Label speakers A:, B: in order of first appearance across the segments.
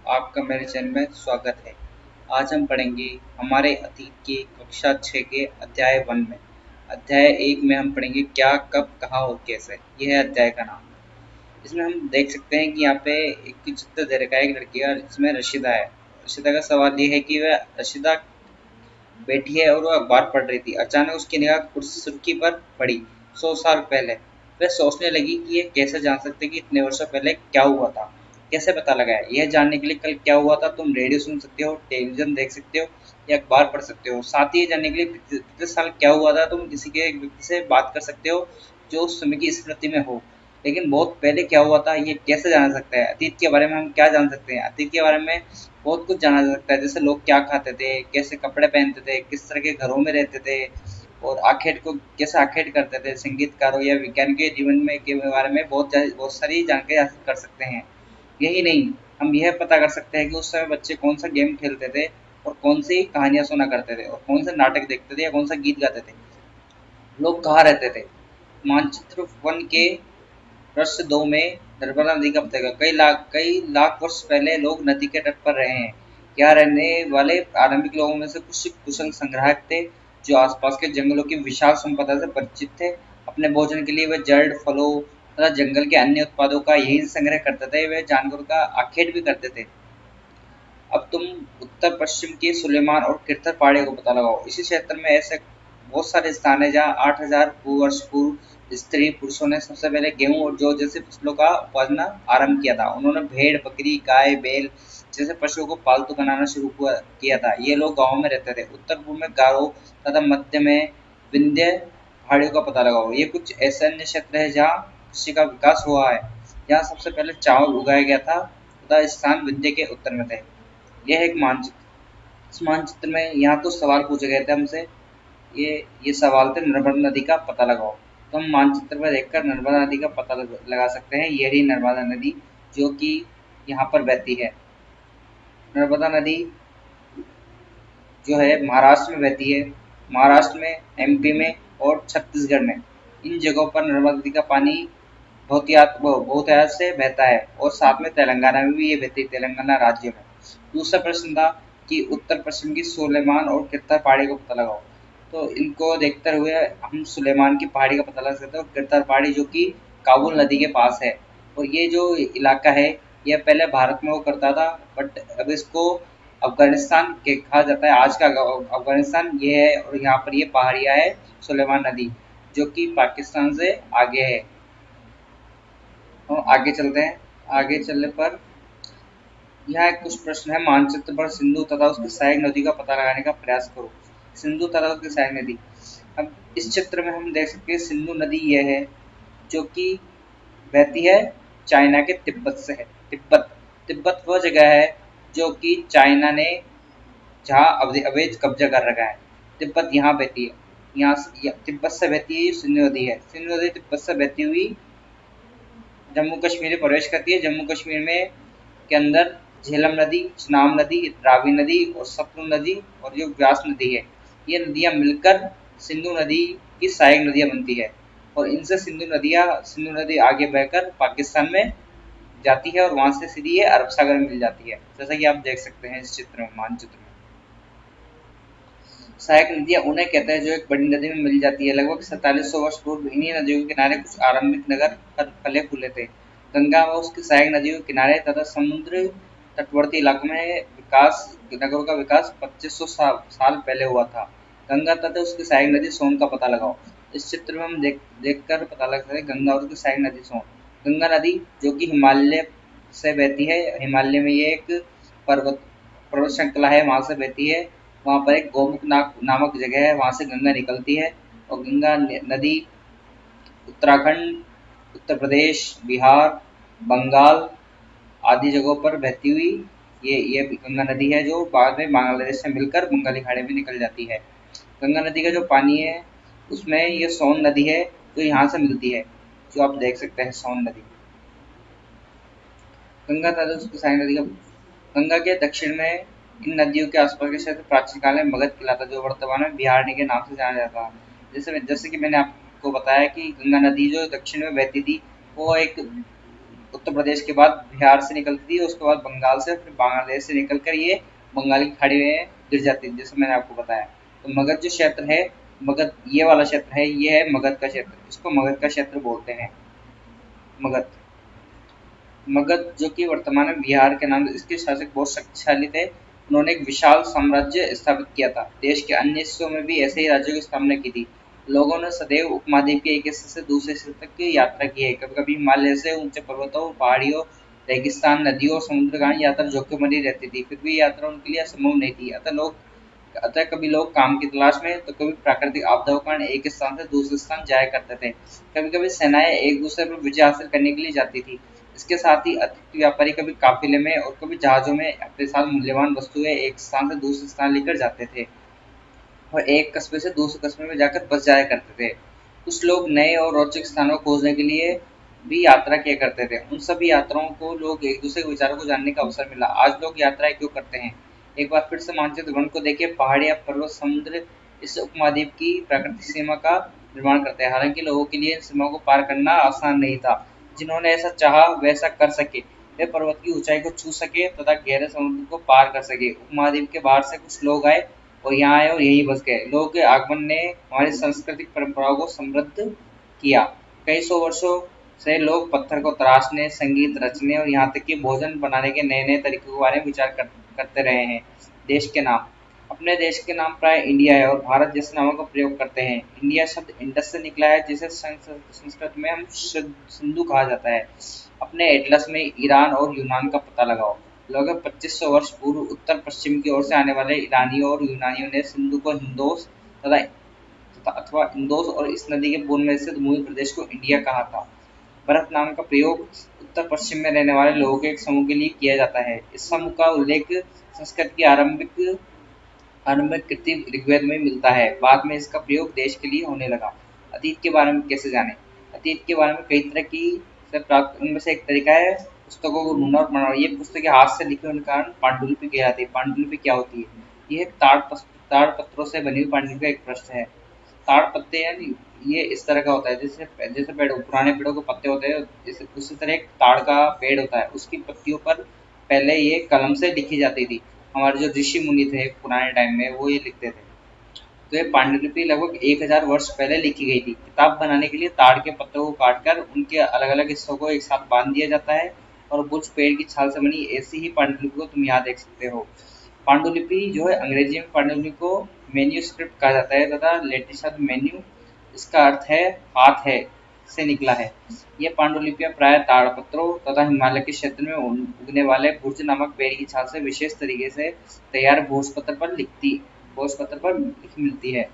A: आपका मेरे चैनल में स्वागत है। आज हम पढ़ेंगे हमारे अतीत के कक्षा 6 के अध्याय 1 में। अध्याय 1 में हम पढ़ेंगे क्या, कब, कहाँ और कैसे। यह है अध्याय का नाम। इसमें हम देख सकते हैं कि यहाँ पे एक चित्र दे रखा है एक लड़की का, जिसमें रशिदा है। रशिदा का सवाल ये है कि वह रशिदा बैठी है और वह अखबार पढ़ रही थी। अचानक उसकी निगाह सुर्खी पर पड़ी। 100 साल पहले। वह सोचने लगी कि यह कैसे जान सकते कि इतने वर्षों पहले क्या हुआ था। कैसे पता लगाए? यह जानने के लिए कल क्या हुआ था तुम रेडियो सुन सकते हो, टेलीविजन देख सकते हो या अखबार पढ़ सकते हो। साथ ही ये जानने के लिए पिछले साल क्या हुआ था तुम किसी के एक व्यक्ति से बात कर सकते हो जो उस समय की स्मृति में हो। लेकिन बहुत पहले क्या हुआ था ये कैसे जाना सकता है? अतीत के बारे में हम क्या जान सकते हैं? अतीत के बारे में बहुत कुछ जाना जा सकता है, जैसे लोग क्या खाते थे, कैसे कपड़े पहनते थे, किस तरह के घरों में रहते थे और आखेट को कैसे आखेट करते थे। संगीतकारों या विज्ञान के जीवन में के बारे में बहुत सारी जानकारी हासिल कर सकते हैं। यही नहीं, हम यह पता कर सकते हैं कि उस समय बच्चे कौन सा गेम खेलते थे और कौन सी कहानियां सुना करते थे और कौन से नाटक देखते थे या कौन सा गीत गाते थे। लोग कहाँ रहते थे। मानचित्र 1 के पृष्ठ 2 में नर्मदा नदी का पता लगा। कई लाख वर्ष पहले लोग नदी के तट पर रहे हैं। यहाँ रहने वाले आरंभिक लोगों में से कुछ कुशल संग्राहक थे जो आसपास के जंगलों की विशाल संपदा से परिचित थे। अपने भोजन के लिए वे जड़, फलों तथा जंगल के अन्य उत्पादों का यही संग्रह करते थे। वे जानवरों का आखेट भी करते थे। अब तुम उत्तर पश्चिम की सुलेमान और किरथर पहाड़ियों को पता लगाओ। इसी क्षेत्र में ऐसे बहुत सारे स्थान है जहाँ 8000 वर्ष पूर्व स्त्री पुरुषों ने सबसे पहले गेहूं और जौ जैसे फसलों का उत्पादन आरंभ किया था। उन्होंने भेड़, बकरी, गाय, बैल जैसे पशुओं को पालतू बनाना किया था। ये लोग गाँव में रहते थे। उत्तर पूर्व में गारो तथा मध्य में विंध्य पहाड़ियों का पता लगाओ। ये कुछ ऐसे अन्य क्षेत्र है जहाँ कृषि का विकास हुआ है। यहाँ सबसे पहले चावल उगाया गया था तथा स्थान विंध्य के उत्तर में थे। यह एक मानचित्र। इस मानचित्र में यहाँ तो सवाल पूछे गए थे हमसे। ये सवाल थे नर्मदा नदी का पता लगाओ। तो हम मानचित्र में देखकर नर्मदा नदी का पता लगा सकते हैं। यही नर्मदा नदी जो कि यहाँ पर बहती है। नर्मदा नदी जो है महाराष्ट्र में बहती है। महाराष्ट्र में, एमपी में और छत्तीसगढ़ में। इन जगहों पर नर्मदा नदी का पानी बहुत याद से बहता है और साथ में तेलंगाना में भी ये बहती है, तेलंगाना राज्य में। दूसरा प्रश्न था कि उत्तर पश्चिम की सुलेमान और किरथर पहाड़ी को पता लगाओ। तो इनको देखते हुए हम सुलेमान की पहाड़ी का पता लगा सकते हैं और किरथर पहाड़ी जो कि काबुल नदी के पास है। और ये जो इलाका है यह पहले भारत में वो करता था, बट अब इसको अफगानिस्तान के कहा जाता है। आज का अफगानिस्तान ये है और यहाँ पर ये पहाड़ियाँ है सुलेमान नदी जो कि पाकिस्तान से आगे है। तो आगे चलते हैं। आगे चलने पर यहाँ कुछ प्रश्न है। मानचित्र पर सिंधु तथा उसकी सहायक नदी का पता लगाने का प्रयास करो। सिंधु तथा उसकी सहायक नदी। अब इस चित्र में हम देख सकते हैं सिंधु नदी यह है जो कि बहती है चाइना के तिब्बत से है। तिब्बत तिब्बत वह जगह है जो कि चाइना ने जहाँ अवैध कब्जा कर रखा है। तिब्बत यहाँ बहती है। तिब्बत से बहती है। ये सिंधु नदी है। सिंधु नदी तिब्बत से बहती हुई जम्मू कश्मीर में प्रवेश करती है। जम्मू कश्मीर में के अंदर झेलम नदी, चिनाब नदी, रावी नदी और सतलुज नदी और जो व्यास नदी है, ये नदियाँ मिलकर सिंधु नदी की सहायक नदियाँ बनती है। और इनसे सिंधु नदी आगे बहकर पाकिस्तान में जाती है और वहाँ से सीधी ये अरब सागर में मिल जाती है, जैसा कि आप देख सकते हैं इस चित्र में, मानचित्र में। सहायक नदियाँ उन्हें कहते हैं जो एक बड़ी नदी में मिल जाती है। लगभग 4700 वर्ष पूर्व इन्हीं नदियों के किनारे कुछ आरंभिक नगर फले फूले थे। गंगा व उसकी सहायक नदियों के किनारे तथा समुद्र तटवर्ती इलाकों में नगरों का विकास 2500 साल पहले हुआ था। गंगा तथा उसकी सहायक नदी सोन का पता लगाओ। इस चित्र में हम देखकर पता लगा सकते हैं गंगा और उसकी सहायक नदी सोन। गंगा नदी जो कि हिमालय से बहती है। हिमालय में ये एक पर्वत पर्वत श्रृंखला है, वहाँ से बहती है। वहाँ पर एक गोमुख नामक जगह है, वहाँ से गंगा निकलती है। और गंगा नदी उत्तराखंड, उत्तर प्रदेश, बिहार, बंगाल आदि जगहों पर बहती हुई ये गंगा नदी है जो बाद में बांग्लादेश से मिलकर बंगाली खाड़ी में निकल जाती है। गंगा नदी का जो पानी है उसमें ये सोन नदी है जो यहाँ से मिलती है, जो आप देख सकते हैं सोन नदी। गंगा तथा उसकी सहायक नदी का। गंगा के दक्षिण में इन नदियों के आसपास के क्षेत्र प्राचीन काल में मगध किला था जो वर्तमान में बिहारनी के नाम से जाना जाता है। जैसे कि मैंने आपको बताया कि गंगा नदी जो दक्षिण में बहती थी वो एक उत्तर प्रदेश के बाद बिहार से निकलती थी, उसके बाद बंगाल से, फिर बांग्लादेश से निकलकर ये बंगाल की खाड़ी में गिर जाती थी, जैसे मैंने आपको बताया। तो मगध जो क्षेत्र है, मगध ये वाला क्षेत्र है, ये है मगध का क्षेत्र, इसको मगध का क्षेत्र बोलते हैं। मगध मगध जो कि वर्तमान में बिहार के नाम, इसके शासक बहुत शक्तिशाली थे। उन्होंने एक विशाल साम्राज्य स्थापित किया था। देश के अन्य हिस्सों में भी ऐसे ही राज्यों की स्थापना की थी। लोगों ने सदैव उपमहाद्वीप के एक हिस्से से दूसरे हिस्से तक की यात्रा की है। कभी कभी हिमालय से ऊंचे पर्वतों, पहाड़ियों, रेगिस्तान, नदियों और समुद्र का यात्रा जोखिम भरी रहती थी, फिर भी यात्रा उनके लिए असंभव नहीं थी। अतः कभी लोग काम की तलाश में, तो कभी प्राकृतिक आपदाओं के कारण एक स्थान से दूसरे स्थान जाया करते थे। कभी कभी सेनाएं एक दूसरे पर विजय हासिल करने के लिए जाती थी। इसके साथ ही अतिथि व्यापारी कभी काफिले में और कभी जहाजों में अपने साथ मूल्यवान वस्तुएं एक स्थान से दूसरे स्थान लेकर जाते थे और एक कस्बे से दूसरे कस्बे में जाकर बस जाया करते थे। कुछ लोग नए और रोचक स्थानों को खोजने के लिए भी यात्रा किया करते थे। उन सभी यात्राओं को लोग एक दूसरे के विचारों को जानने का अवसर मिला। आज लोग यात्राएं क्यों करते हैं? एक बार फिर से मानचित्र वन को देखिए, पहाड़ियां, पर्वत, समुद्र इस उपमहाद्वीप की प्राकृतिक सीमा का निर्माण करते हैं। हालांकि लोगों के लिए इन सीमाओं को पार करना आसान नहीं था। जिन्होंने ऐसा चाहा वैसा कर सके, वे पर्वत की ऊंचाई को छू सके तथा गहरे समुद्र को पार कर सके। उपमहाद्वीप के बाहर से कुछ लोग आए और यहाँ आए और यहीं बस गए। लोगों के आगमन ने हमारी सांस्कृतिक परंपराओं को समृद्ध किया। कई सौ वर्षों से लोग पत्थर को तराशने, संगीत रचने और यहाँ तक कि भोजन बनाने के नए नए तरीकों के बारे में विचार करते रहे हैं। देश के नाम, अपने देश के नाम प्राय इंडिया है और भारत जैसे नामों का प्रयोग करते हैं। इंडिया शब्द इंडस से निकला है, जिसे संस्कृत में हम सिंधु कहा जाता है। अपने एटलस में ईरान और यूनान का पता लगाओ। लगभग 2500 वर्ष पूर्व उत्तर पश्चिम की ओर से आने वाले ईरानियों और यूनानियों ने सिंधु को हिंदोस अथवा इंदोस और इस नदी के पूर्व में स्थित भूमि प्रदेश को इंडिया कहा था। भारत नाम का प्रयोग उत्तर पश्चिम में रहने वाले लोगों के एक समूह के लिए किया जाता है। इस समूह का उल्लेख संस्कृत की आरंभिक कृति ऋग्वेद में मिलता है। बाद में इसका प्रयोग देश के लिए होने लगा। अतीत के बारे में कैसे जानें? अतीत के बारे में कई तरह की से प्राप्त, उनमें से एक तरीका है पुस्तकों को ढूंढना और पढ़ना। ये पुस्तकें हाथ से लिखी होने के कारण पांडुलिपि कहलाती है। पांडुलिपि क्या होती है? यह ताड़ पत्रों से बनी हुई पांडुलिपि का एक पृष्ठ है। ताड़ पत्ते यानी ये इस तरह का होता है, जैसे जैसे पुराने पेड़ों के पत्ते होते हैं, जैसे उसी तरह एक ताड़ का पेड़ होता है, उसकी पत्तियों पर पहले ये कलम से लिखी जाती थी। हमारे जो ऋषि मुनि थे पुराने टाइम में, वो ये लिखते थे। तो ये पांडुलिपि लगभग 1000 वर्ष पहले लिखी गई थी। किताब बनाने के लिए ताड़ के पत्तों को काटकर उनके अलग अलग हिस्सों को एक साथ बांध दिया जाता है और कुछ पेड़ की छाल से बनी ऐसी ही पांडुलिपि को तुम यहाँ देख सकते हो। पांडुलिपि जो है, अंग्रेजी में पांडुलिपि को मैन्यूस्क्रिप्ट कहा जाता है तथा लैटिन शब्द मेन्यू, इसका अर्थ है हाथ है, से निकला है। ये पांडुलिपियां प्राय ताड़पत्रों तथा हिमालय के क्षेत्र में उगने वाले भुर्ज नामक पेड़ की छाल से विशेष तरीके से तैयार भोजपत्र पर लिखी मिलती है।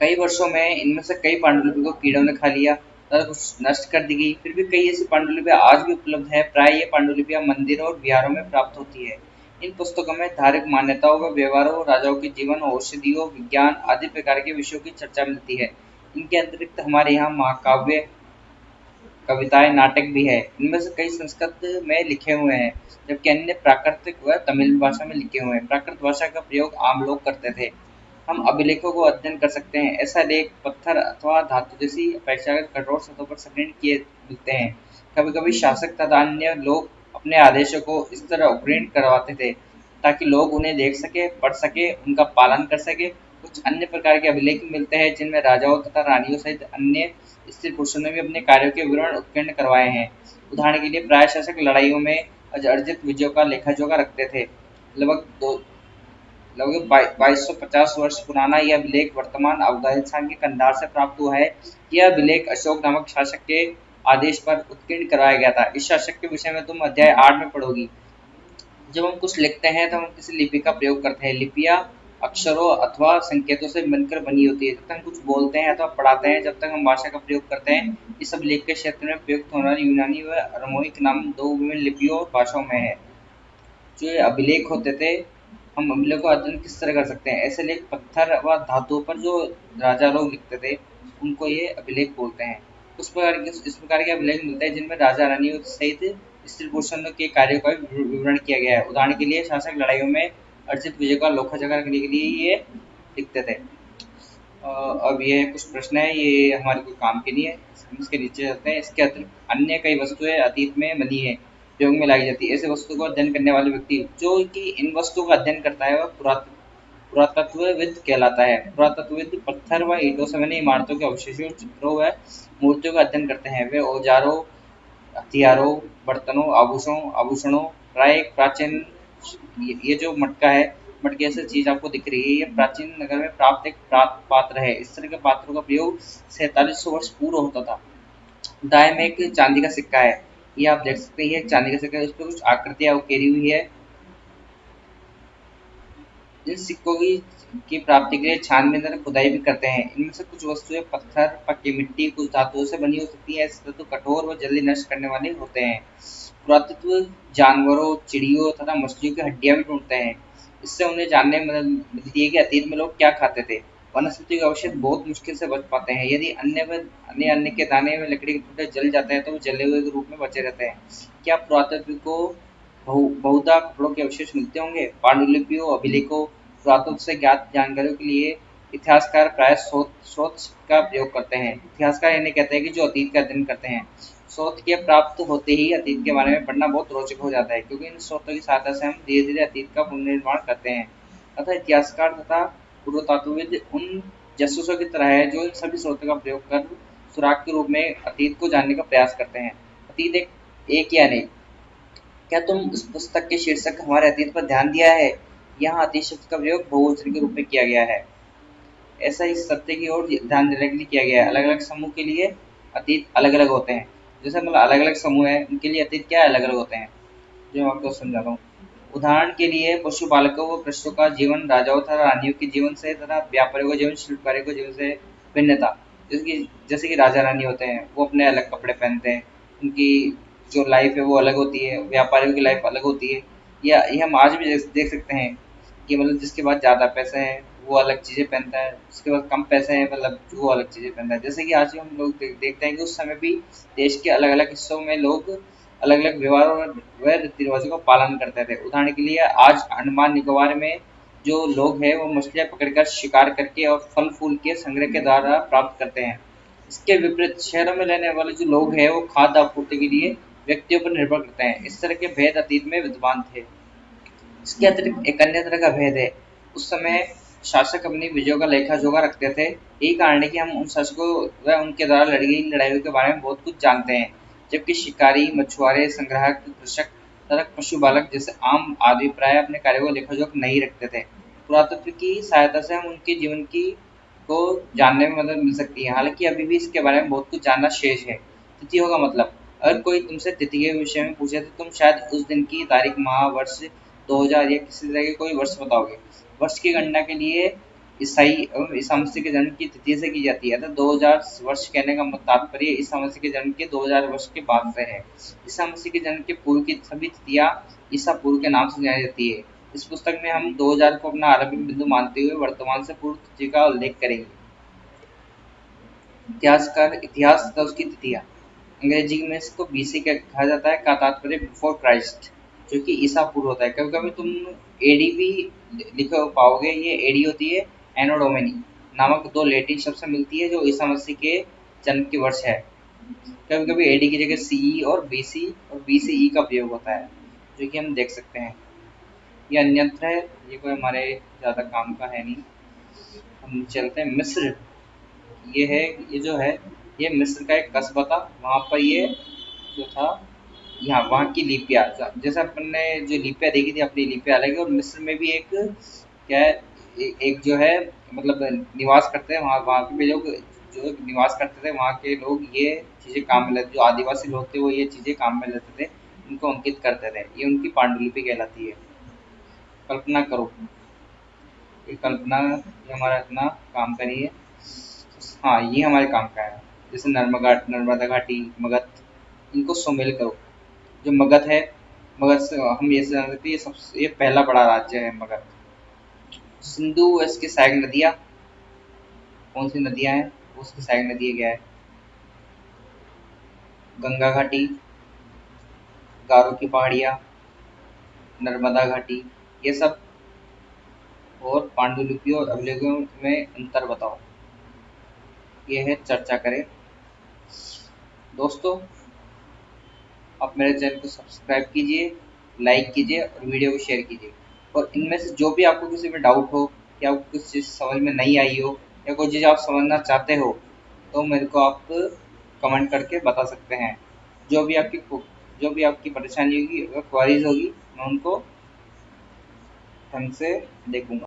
A: कई वर्षों में इनमें से कई पांडुलिपि को कीड़ों ने खा लिया तथा कुछ नष्ट कर दी गई। फिर भी कई ऐसी पांडुलिपियां आज भी उपलब्ध है। प्राय ये पांडुलिपियां मंदिरों और विहारों में प्राप्त होती है। इन पुस्तकों में धार्मिक मान्यताओं व व्यवहारों, राजाओं के जीवन, औषधियों, विज्ञान आदि प्रकार के विषयों की चर्चा मिलती है। इनके अतिरिक्त हमारे यहाँ महाकाव्य, कविताएं, नाटक भी है। इनमें से कई संस्कृत में लिखे हुए हैं, जबकि अन्य प्राकृतिक व तमिल भाषा में लिखे हुए हैं। प्राकृत भाषा का प्रयोग आम लोग करते थे। हम अभिलेखों को अध्ययन कर सकते हैं। ऐसा लेख पत्थर अथवा धातु जैसी अपेक्षाकृत कठोर सतहों पर संग्रहित किए मिलते हैं। कभी कभी शासक तथा अन्य लोग अपने आदेशों को इस तरह प्रिंट करवाते थे ताकि लोग उन्हें देख सके, पढ़ सके, उनका पालन कर सके। कुछ अन्य प्रकार के अभिलेख मिलते हैं जिनमें राजाओं तथा रानियों सहित अन्य स्त्री पुरुषों ने भी अपने कार्यों के विवरण उत्कीर्ण करवाए हैं। उदाहरण के लिए प्राय शासक लड़ाइयों में अर्जित विजयों का लेखा जोखा रखते थे। लगभग 2250 वर्ष पुराना यह अभिलेख वर्तमान अफगानिस्तान के कंधार से प्राप्त हुआ है। यह अभिलेख अशोक नामक शासक के आदेश पर उत्कीर्ण कराया गया था। इस शासक के विषय में तुम अध्याय 8 में पढ़ोगी। जब हम कुछ लिखते हैं तो हम किसी लिपि का प्रयोग करते हैं। लिपियां अक्षरों अथवा संकेतों से बनकर बनी होती है। जब तक हम कुछ बोलते हैं अथवा पढ़ाते हैं, जब तक हम भाषा का प्रयोग करते हैं। इस अभिलेख के क्षेत्र में प्रयुक्त होने वाली यूनानी व अरमोइक नाम दो विभिन्न लिपियों और भाषाओं में है। जो ये अभिलेख होते थे, हम अभिलेख को अध्ययन किस तरह कर सकते हैं? ऐसे लेख पत्थर व धातुओं पर जो राजा लोग लिखते थे, उनको ये अभिलेख बोलते हैं। इस प्रकार के अभिलेख मिलते हैं जिनमें राजा रानियों सहित स्त्री पुरुषों के कार्यों का विवरण किया गया है। उदाहरण के लिए शासक लड़ाइयों में अर्जित विजय का लोखा जोखा रखने के लिए ये लिखते थे। अ, अब ये कुछ प्रश्न है, ये हमारे कोई काम के नहीं है, हम इसके नीचे जाते हैं। इसके अतिरिक्त अन्य कई वस्तुएं अतीत में बनी है, प्रयोग में लाई जाती है। ऐसे वस्तु को अध्ययन करने वाले व्यक्ति जो कि इन वस्तुओं का अध्ययन करता है वह पुरातत्वविद कहलाता है। पुरातत्वविद पत्थर व ईंटों से बनी इमारतों के अवशेषों, चित्रों व मूर्तियों का अध्ययन करते हैं। वे औजारों, हथियारों, बर्तनों, आभूषणों, प्राय एक प्राचीन, ये जो मटका है, मटके से चीज आपको दिख रही है, ये प्राचीन नगर में प्राप्त एक पात्र है। इस तरह के पात्रों का प्रयोग 4700 वर्ष पूर्व होता था। दाएं में एक चांदी का सिक्का है, ये आप देख सकते हैं, ये एक चांदी का सिक्का है, उस पर कुछ आकृतियां उकेरी हुई है। इन सिक्कों की प्राप्ति के लिए छानबीन तथा खुदाई भी करते हैं। इनमें से कुछ वस्तुएं पत्थर, पक्की मिट्टी, कुछ धातुओं से बनी हो सकती है। ऐसे धातु कठोर व जल्दी नष्ट करने वाले होते हैं। पुरातत्व जानवरों, चिड़ियों तथा मछलियों की हड्डियां भी ढूंढते हैं। इससे उन्हें जानने में मदद मिलती है कि अतीत में लोग क्या खाते थे। वनस्पति के अवशेष बहुत मुश्किल से बच पाते हैं। यदि अन्य के दाने में लकड़ी के टुकड़े जल जाते हैं तो वो जले हुए के रूप में बचे रहते हैं। क्या पुरातत्व को बहुधा कपड़ों के अवशेष मिलते होंगे? पांडुलिपियों, अभिलेखों, पुरातत्व से ज्ञात जानकारियों के लिए इतिहासकार प्राय स्रोत का प्रयोग करते हैं। इतिहासकार इन्हें कहते हैं कि जो अतीत का अध्ययन करते हैं। स्रोत के प्राप्त होते ही अतीत के बारे में पढ़ना बहुत रोचक हो जाता है, क्योंकि इन स्रोतों की सहायता से हम धीरे धीरे अतीत का पुनर्निर्माण करते हैं। अतः इतिहासकार तथा पुरातत्वविद उन जासूसों की तरह है जो इन सभी स्रोतों का प्रयोग कर सुराग के रूप में अतीत को जानने का प्रयास करते हैं। अतीत एक या अनेक। क्या तुम इस पुस्तक के शीर्षक हमारे अतीत पर ध्यान दिया है? यहाँ अतीत शब्द का प्रयोग बहुवचन के रूप में किया गया है। ऐसा इस सत्य की ओर ध्यान देने के लिए किया गया है। अलग अलग समूह के लिए अतीत अलग अलग होते हैं। जैसे मतलब अलग अलग समूह है, उनके लिए अतीत क्या अलग अलग होते हैं, जो मैं आपको समझा रहा हूँ। उदाहरण के लिए पशुपालकों व कृषकों का जीवन राजाओं तथा रानियों के जीवन से तथा व्यापारियों का जीवन शिल्पकारों के जीवन से भिन्नता। जैसे कि राजा रानी होते हैं, वो अपने अलग कपड़े पहनते हैं, उनकी जो लाइफ है वो अलग होती है, व्यापारियों की लाइफ अलग होती है। या ये हम आज भी देख सकते हैं कि मतलब जिसके पास ज़्यादा पैसे हैं वो अलग चीज़ें पहनता है, जिसके पास कम पैसे हैं मतलब वो अलग चीज़ें पहनता है। जैसे कि आज भी हम लोग देखते हैं कि उस समय भी देश के अलग अलग हिस्सों में लोग अलग अलग व्यवहार और व रीति रिवाजों का पालन करते थे। उदाहरण के लिए आज अंडमान निकोबार में जो लोग हैं वो मछलियाँ पकड़कर शिकार करके और फल फूल के संग्रह के द्वारा प्राप्त करते हैं। इसके विपरीत शहरों में रहने वाले जो लोग हैं वो खाद्य आपूर्ति के लिए व्यक्तियों पर निर्भर करते हैं। इस तरह के भेद अतीत में विद्यमान थे। इसके अतिरिक्त एक अन्य तरह का भेद है। उस समय शासक अपनी विजयों का लेखा जोखा रखते थे। यही कारण है कि हम उन शासकों व उनके द्वारा लड़ी गई लड़ाइयों के बारे में बहुत कुछ जानते हैं, जबकि शिकारी, मछुआरे, संग्राहक, कृषक तथा पशुपालक जैसे आम आदमी प्राय अपने कार्यों का लेखा जोखा नहीं रखते थे। पुरातत्व की सहायता से हम उनके जीवन की को जानने में मदद मिल सकती है। हालांकि अभी भी इसके बारे में बहुत कुछ जानना शेष है। तिथियों का मतलब, अगर कोई तुमसे तिथि के विषय में पूछे तो तुम शायद उस दिन की तारीख, माह, वर्ष, 2000 या किसी तरह के कोई वर्ष बताओगे। वर्ष की गणना के लिए ईसाई एवं ईसा मसीह के जन्म की तिथि से की जाती है। अतः 2000 वर्ष कहने का तात्पर्य ईसा मसीह के जन्म के 2000 वर्ष के बाद से है। ईसा मसीह के जन्म के पूर्व की सभी तिथियां ईसा पूर्व के नाम से जानी जाती है। इस पुस्तक में हम 2000 को अपना आरंभिक बिंदु मानते हुए वर्तमान से पूर्व तिथि का उल्लेख करेंगे। इतिहासकार, इतिहास तथा उसकी तिथियां। अंग्रेजी में इसको बीसी का कहा जाता है, का तात्पर्य बिफोर क्राइस्ट, जो कि ईसा पूर्व होता है। कभी कभी तुम एडी भी लिखे पाओगे। ये एडी होती है एनो डोमिनी नामक दो लैटिन शब्द से मिलती है, जो ईसा मसीह के जन्म के वर्ष है। कभी कभी एडी की जगह सीई और बीसी और बीसीई का प्रयोग होता है, जो कि हम देख सकते हैं। ये अन्यत्र है, ये कोई हमारे ज़्यादा काम का है नहीं। हम चलते हैं मिस्र। ये है, ये जो है, ये मिस्र का एक कस्बा था। वहाँ पर ये जो था, यहाँ वहाँ की लिपियाँ, जैसे अपन ने जो लिपियाँ देखी थी, अपनी लिपियाँ अलग है, और मिस्र में भी एक क्या है, एक जो है मतलब निवास करते हैं वहाँ, वहाँ के लोग जो निवास करते थे वहाँ के लोग ये चीज़ें काम में लेते, जो आदिवासी लोग थे वो ये चीज़ें काम में लेते थे, उनको अंकित करते थे। ये उनकी पांडुलिपि कहलाती है। कल्पना करो, ये कल्पना, ये हमारा इतना काम का नहीं है। हाँ, ये हमारे काम का है। जैसे नर्मदा घाटी, मगध, इनको शामिल करो। जो मगध है, मगध से हम ये जान सकते हैं, ये पहला बड़ा राज्य है मगध। सिंधु व इसकी सहायक नदियाँ, कौन सी नदियाँ हैं, उसकी सहायक नदी क्या है? गंगा घाटी, गारो की पहाड़ियाँ, नर्मदा घाटी, ये सब। और पांडुलिपियों और अभिलेखों में अंतर बताओ। ये है चर्चा करें। दोस्तों, आप मेरे चैनल को सब्सक्राइब कीजिए, लाइक कीजिए और वीडियो को शेयर कीजिए। और इनमें से जो भी आपको किसी में डाउट हो या आपको कुछ चीज़ समझ में नहीं आई हो या कोई चीज़ आप समझना चाहते हो तो मेरे को आप कमेंट करके बता सकते हैं। जो भी आपकी परेशानी होगी, अगर क्वारीज होगी, मैं उनको ढंग से देखूंगा।